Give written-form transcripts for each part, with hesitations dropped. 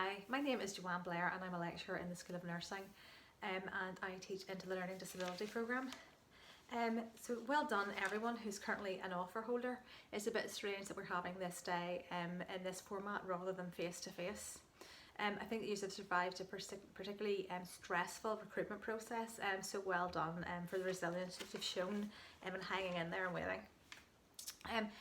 Hi, my name is Joanne Blair and I'm a lecturer in the School of Nursing and I teach into the Learning Disability programme. So well done everyone who's currently an offer holder. It's a bit strange that we're having this day in this format rather than face to face. I think that you have survived a particularly stressful recruitment process, so well done for the resilience that you've shown and hanging in there and waiting.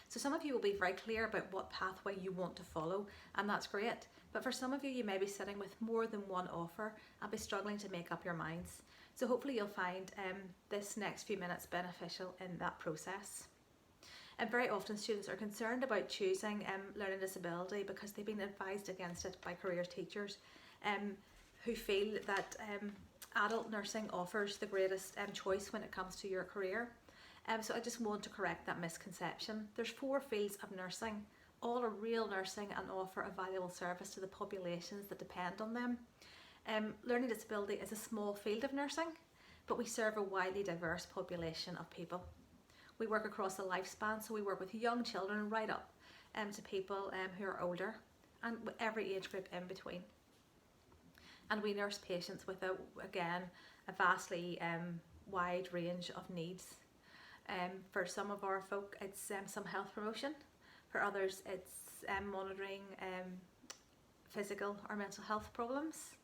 So some of you will be very clear about what pathway you want to follow, and that's great. But for some of you, you may be sitting with more than one offer and be struggling to make up your minds. So hopefully you'll find this next few minutes beneficial in that process. And very often students are concerned about choosing learning disability because they've been advised against it by career teachers who feel that adult nursing offers the greatest choice when it comes to your career. So I just want to correct that misconception. There's 4 fields of nursing. All are real nursing and offer a valuable service to the populations that depend on them. Learning disability is a small field of nursing, but we serve a widely diverse population of people. We work across the lifespan, so we work with young children right up to people who are older, and every age group in between. And we nurse patients with a vastly wide range of needs. For some of our folk, it's some health promotion. For others, it's monitoring physical or mental health problems.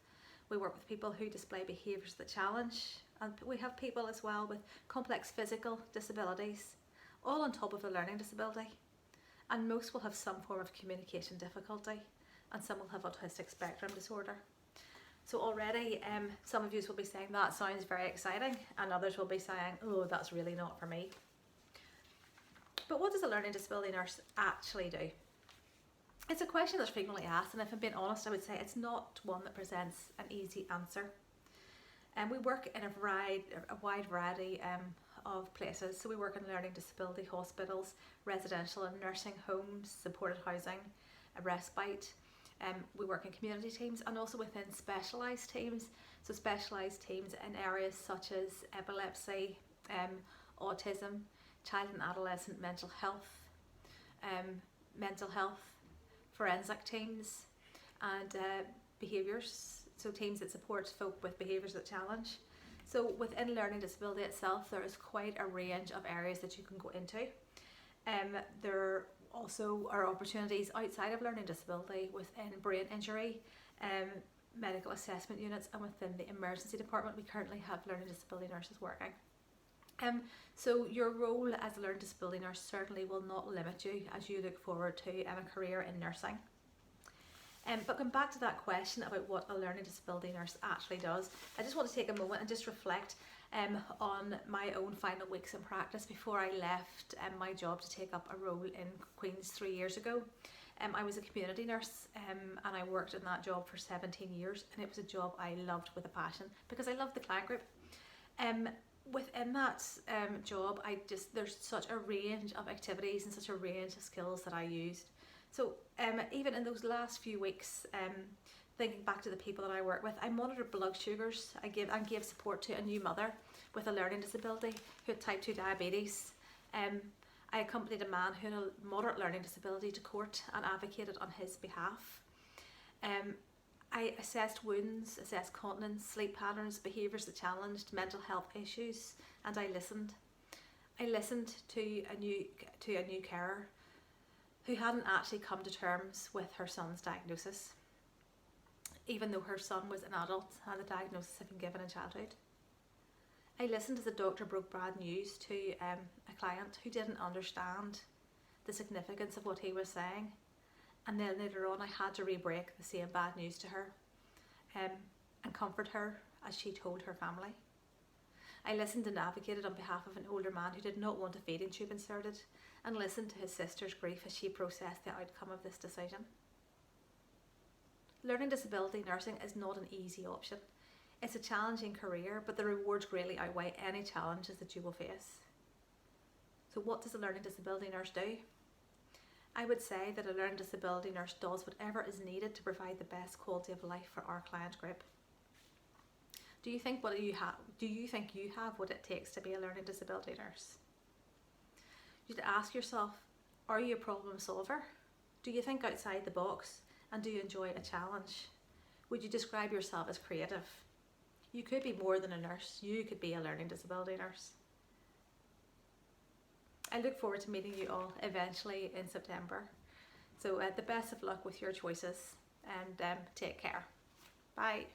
We work with people who display behaviours that challenge, and we have people as well with complex physical disabilities, all on top of a learning disability. And most will have some form of communication difficulty, and some will have autistic spectrum disorder. So already some of you will be saying that sounds very exciting, and others will be saying, oh, that's really not for me. But what does a learning disability nurse actually do? It's a question that's frequently asked, and if I'm being honest, I would say it's not one that presents an easy answer. And we work in a wide variety of places. So we work in learning disability hospitals, residential and nursing homes, supported housing, a respite. We work in community teams and also within specialised teams. So specialised teams in areas such as epilepsy, autism, child and adolescent mental health, forensic teams, and behaviours. So teams that support folk with behaviours that challenge. So within learning disability itself, there is quite a range of areas that you can go into. There also are opportunities outside of learning disability within brain injury, medical assessment units, and within the emergency department we currently have learning disability nurses working. So your role as a learning disability nurse certainly will not limit you as you look forward to a career in nursing. But going back to that question about what a learning disability nurse actually does, I just want to take a moment and just reflect on my own final weeks in practice before I left my job to take up a role in Queen's 3 years ago. I was a community nurse and I worked in that job for 17 years, and it was a job I loved with a passion because I loved the client group. Within that job, there's such a range of activities and such a range of skills that I used. So even in those last few weeks, thinking back to the people that I work with, I monitored blood sugars. I gave support to a new mother with a learning disability who had type 2 diabetes. I accompanied a man who had a moderate learning disability to court and advocated on his behalf. I assessed wounds, assessed continence, sleep patterns, behaviours that challenged, mental health issues, and I listened. I listened to a new carer who hadn't actually come to terms with her son's diagnosis, even though her son was an adult and the diagnosis had been given in childhood. I listened as the doctor broke bad news to a client who didn't understand the significance of what he was saying. And then later on I had to re-break the same bad news to her and comfort her as she told her family. I listened and advocated on behalf of an older man who did not want a feeding tube inserted, and listened to his sister's grief as she processed the outcome of this decision. Learning disability nursing is not an easy option. It's a challenging career, but the rewards greatly outweigh any challenges that you will face. So what does a learning disability nurse do? I would say that a learning disability nurse does whatever is needed to provide the best quality of life for our client group. Do you think you have what it takes to be a learning disability nurse? You should ask yourself, are you a problem solver? Do you think outside the box, and do you enjoy a challenge? Would you describe yourself as creative? You could be more than a nurse. You could be a learning disability nurse. I look forward to meeting you all eventually in September. So the best of luck with your choices, and take care. Bye.